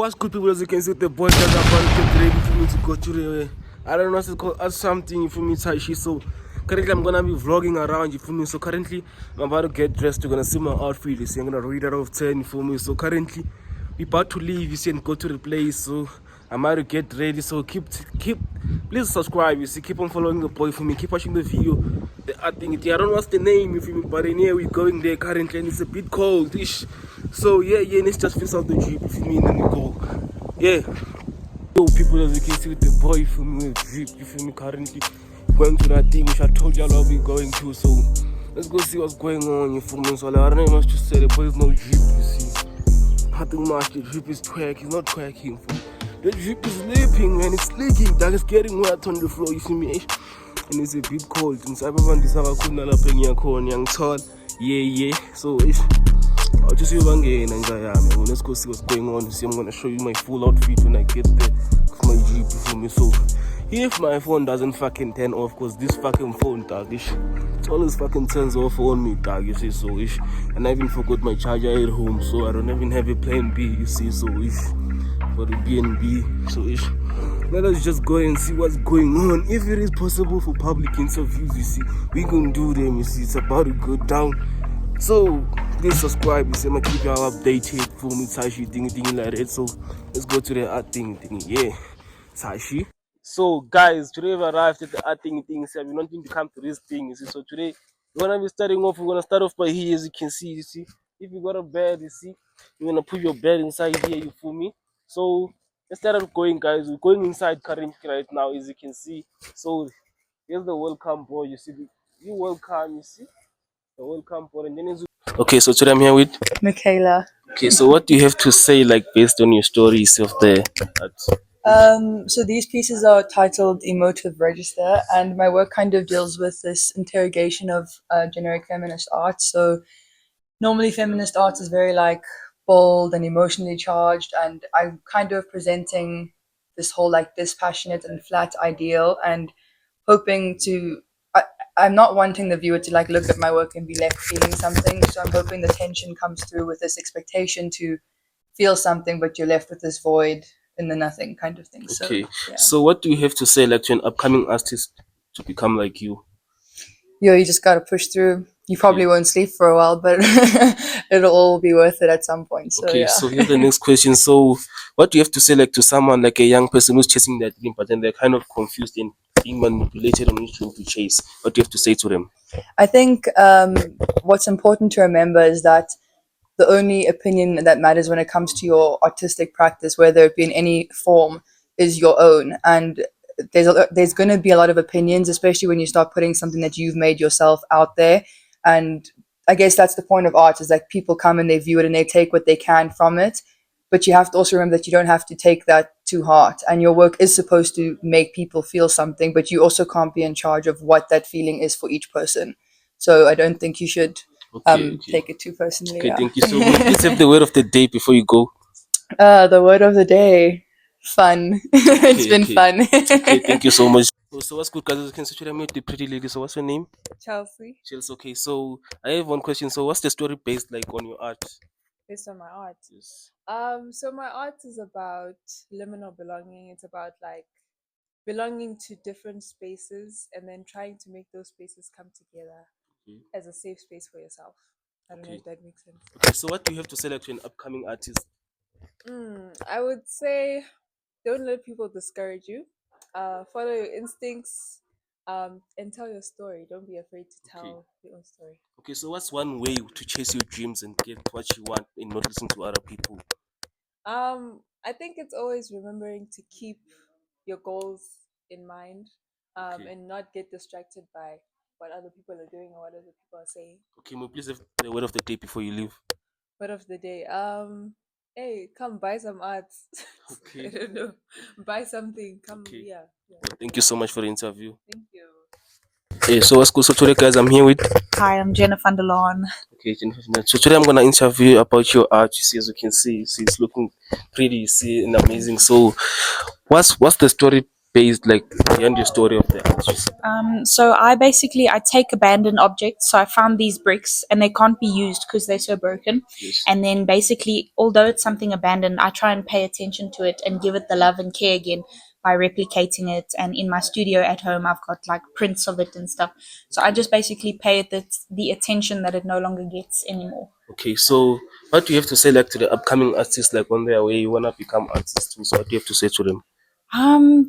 what's good, people? As you can see, the boys that are about to get ready for me to go to the, I don't know what it's called, something for me, Taishi. So currently I'm gonna be vlogging around, you feel me? So currently I'm about to get dressed. You're gonna see my outfit. You see, I'm gonna read out of 10 for me. So currently we about to leave, you see, and go to the place. So I'm about to get ready. So keep, please subscribe. You see, keep on following the boy for me. Keep watching the video. I think I don't know what's the name, you feel me? But anyway, we're going there currently, and it's a bit cold-ish. So yeah, let's just finish out the jeep, you feel me? And then we go. Yeah. Yo, people, as you can see with the boy, you feel me? With jeep, you feel me? Currently going to that thing which I told y'all I'll be going to. So let's go see what's going on, you feel me? So like, I don't know much to say. The boy's no jeep, you see. Nothing much. The jeep is quack. He's not quacking. The jeep is leaping, man. It's leaking. That is getting wet on the floor, you feel me? And it's a bit cold. And so everyone deserves a young tall. Yeah. So I'll just see you again and let's go see what's going on. See, I'm gonna show you my full outfit when I get there. Cause my jeep for me. So if my phone doesn't fucking turn off, cause this fucking phone doggish, it always fucking turns off on me, dog, you see. So and I even forgot my charger at home, so I don't even have a plan B, you see. So for the BNB. So let us just go and see what's going on. If it is possible for public interviews, you see, we can do them, you see. It's about to go down. So please subscribe, you see. I'm gonna keep y'all updated for me, Tashi, thing like that. So let's go to the art thing, yeah, Tashi. So guys, today we arrived at the art thing. So we're not going to come to this thing, you see. So today we're gonna be starting off. We're gonna start off by here, as you can see, you see. If you got a bed, you see, you're gonna put your bed inside here, you feel me? So let's start going, guys. We're going inside currently right now, as you can see. So here's the welcome board, you see. You welcome, you see. The welcome board, and then okay. So today I'm here with Michaela. Okay, so what do you have to say, like, based on your stories of the art? So these pieces are titled Emotive Register, and my work kind of deals with this interrogation of generic feminist art. So normally feminist art is very like bold and emotionally charged, and I'm kind of presenting this whole like dispassionate and flat ideal and hoping to I'm not wanting the viewer to like look at my work and be left feeling something. So I'm hoping the tension comes through with this expectation to feel something, but you're left with this void in the nothing kind of thing. Okay, So yeah. so what do you have to say, like, to an upcoming artist to become like you? You just gotta push through. You probably won't sleep for a while, but it'll all be worth it at some point. So Okay, yeah. so here's the next question. So what do you have to say, like, to someone, like a young person who's chasing that dream, but then they're kind of confused and being manipulated on which dream to chase? What do you have to say to them? I think what's important to remember is that the only opinion that matters when it comes to your artistic practice, whether it be in any form, is your own. And there's going to be a lot of opinions, especially when you start putting something that you've made yourself out there. And I guess that's the point of art, is like people come and they view it and they take what they can from it. But you have to also remember that you don't have to take that to heart. And your work is supposed to make people feel something, but you also can't be in charge of what that feeling is for each person. So I don't think you should take it too personally. Okay, thank you so much. Please have the word of the day before you go. The word of the day. Fun. It's been fun. Okay, thank you so much. So what's good, guys? As you can see, today I met the pretty lady. So what's your name? Chelsea. Chelsea. Okay, so I have one question. So what's the story based like on your art? Based on my art. Yes. So my art is about liminal belonging. It's about like belonging to different spaces and then trying to make those spaces come together as a safe space for yourself. I don't know if that makes sense. Okay, so what do you have to say, like, to an upcoming artist? I would say don't let people discourage you. Follow your instincts and tell your story. Don't be afraid to tell your own story. Okay, so what's one way to chase your dreams and get what you want and not listen to other people? I think it's always remembering to keep your goals in mind and not get distracted by what other people are doing or what other people are saying. Okay, may please have the word of the day before you leave. Word of the day. Hey, come buy some arts. Okay. I don't know. Buy something. Come. Yeah. Well, thank you so much for the interview. Thank you. Okay, so what's good? So today, guys, I'm here with. Hi, I'm Jennifer van der Laan. Okay, Jennifer. So today I'm gonna interview about your art. You see, as you can see, it's looking pretty, you see, and amazing. So, what's the story based, like behind your story of the artist? So I take abandoned objects. So I found these bricks and they can't be used because they're so broken. Yes. And then basically, although it's something abandoned, I try and pay attention to it and give it the love and care again by replicating it. And in my studio at home, I've got like prints of it and stuff. So I just basically pay it the attention that it no longer gets anymore. Okay, so what do you have to say like to the upcoming artists, like on their way you wanna become artists too? So what do you have to say to them?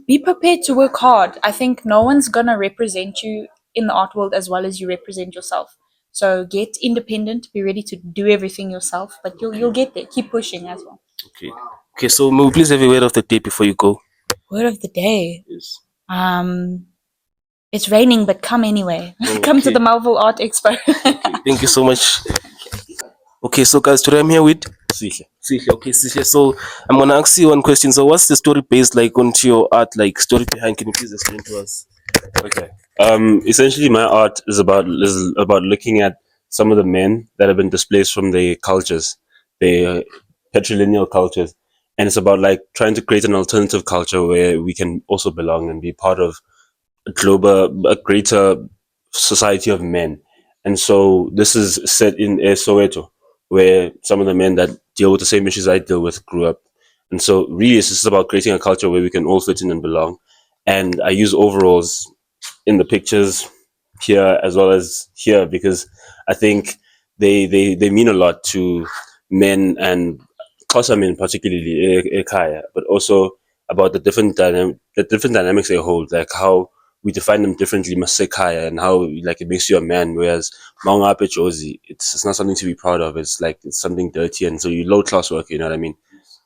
Be prepared to work hard. I think no one's gonna represent you in the art world as well as you represent yourself. So get independent, be ready to do everything yourself, but you'll get there. Keep pushing as well. Okay. Okay, so may we please have a word of the day before you go? Word of the day. Yes. Um it's raining, but come anyway. Come to Okay. the Melville Art Expo. Thank you so much. Okay, so guys, today I'm here with Sihle. Sihle, okay, Sihle. So I'm gonna ask you one question. So what's the story based like onto your art, like story behind? Can you please explain to us? Okay. Essentially, my art is about looking at some of the men that have been displaced from their cultures, their patrilineal cultures, and it's about like trying to create an alternative culture where we can also belong and be part of a greater society of men. And so this is set in Soweto, where some of the men that deal with the same issues I deal with grew up. And so really it's just about creating a culture where we can all fit in and belong. And I use overalls in the pictures here as well as here because I think they mean a lot to men and Xhosa men particularly Ekaya, but also about the different dynamics they hold, like how we define them differently, Masekaya, and how like it makes you a man, whereas Maungape Jozi, it's not something to be proud of. It's like it's something dirty, and so you low class work. You know what I mean?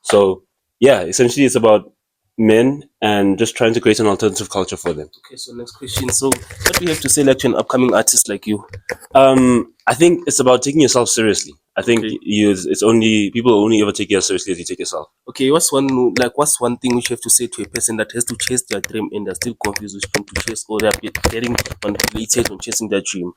So yeah, essentially it's about men and just trying to create an alternative culture for them. Okay, so next question. So what do you have to say like to an upcoming artist like you? I think it's about taking yourself seriously. I think Okay. it's only people only ever take you as seriously as you take yourself. Okay, what's one thing which you have to say to a person that has to chase their dream and they're still confused which one to chase, or they're getting manipulated when chasing their dream?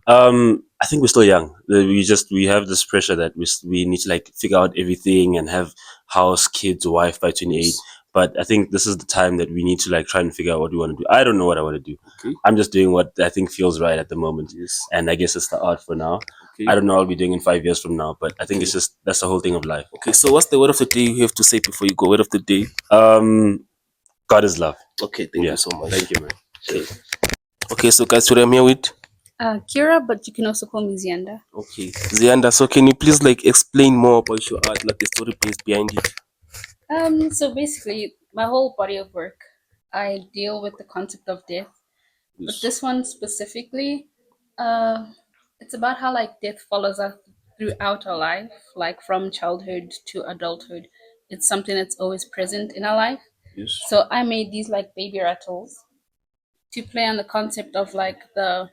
I think we're still young. We have this pressure that we need to like figure out everything and have house, kids, wife by 28. But I think this is the time that we need to like try and figure out what we want to do. I don't know what I want to do. Okay. I'm just doing what I think feels right at the moment. Yes. And I guess it's the art for now. Okay. I don't know what I'll be doing in 5 years from now, but I think it's just that's the whole thing of life. Okay, so what's the word of the day you have to say before you go? Word of the day. God is love. Okay, thank you so much. Thank you, man. Okay. Okay, so guys, today I'm here with Kira, but you can also call me Zianda. okay Zianda. So can you please like explain more about your art, like the story based behind it? So basically, my whole body of work, I deal with the concept of death. But this one specifically, uh, it's about how like death follows us throughout our life, like from childhood to adulthood. It's something that's always present in our life. Yes. So I made these like baby rattles to play on the concept of like the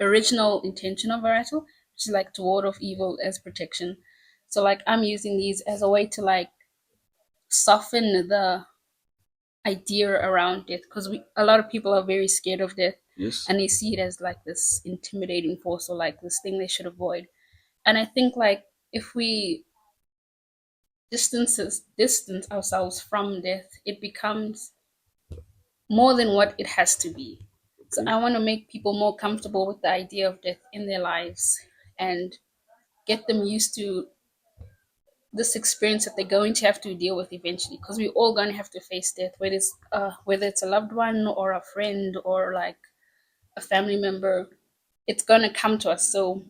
original intention of a rattle, which is like to ward off evil as protection. So like I'm using these as a way to like soften the idea around death because a lot of people are very scared of death. Yes. And they see it as like this intimidating force or like this thing they should avoid. And I think like if we distance ourselves from death, it becomes more than what it has to be. So I want to make people more comfortable with the idea of death in their lives and get them used to this experience that they're going to have to deal with eventually, because we're all going to have to face death, whether it's a loved one or a friend or like a family member. It's going to come to us, so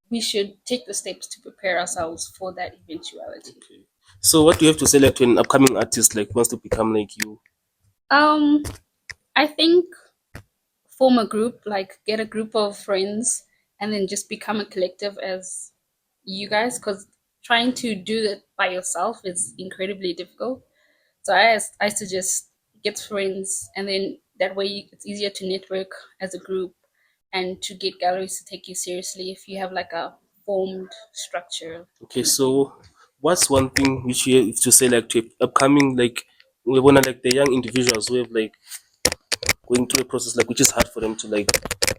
we should take the steps to prepare ourselves for that eventuality. Okay. So what do you have to say like to an upcoming artist like wants to become like you? um I think form a group, like get a group of friends and then just become a collective as you guys, because trying to do that by yourself is incredibly difficult. So I suggest get friends, and then that way it's easier to network as a group and to get galleries to take you seriously if you have like a formed structure. Okay, so what's one thing which you have to say like to upcoming like we wanna like the young individuals who have like going through a process like which is hard for them to like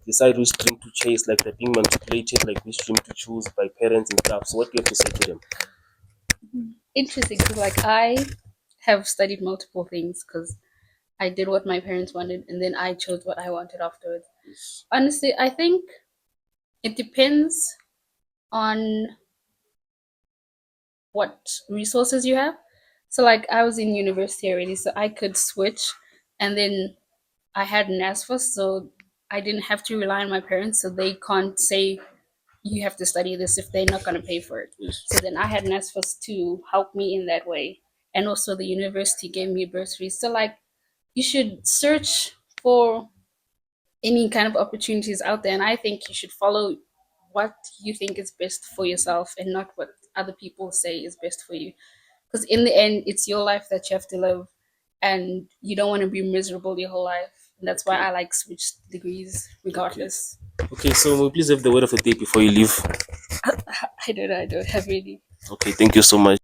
decide which dream to chase, like they're being manipulated, like which dream to choose by parents and stuff. So what do you have to say to them? Interesting, because like I have studied multiple things because I did what my parents wanted, and then I chose what I wanted afterwards. Honestly, I think it depends on what resources you have. So, like, I was in university already, so I could switch, and then I had NASFA, so I didn't have to rely on my parents, so they can't say you have to study this if they're not going to pay for it. So then I had NASFAs to help me in that way. And also the university gave me bursaries. So like you should search for any kind of opportunities out there. And I think you should follow what you think is best for yourself and not what other people say is best for you. Because in the end, it's your life that you have to live. And you don't want to be miserable your whole life. And that's why I like switch degrees regardless. Okay, so will you please have the word of the day before you leave? I don't have any. Okay, thank you so much.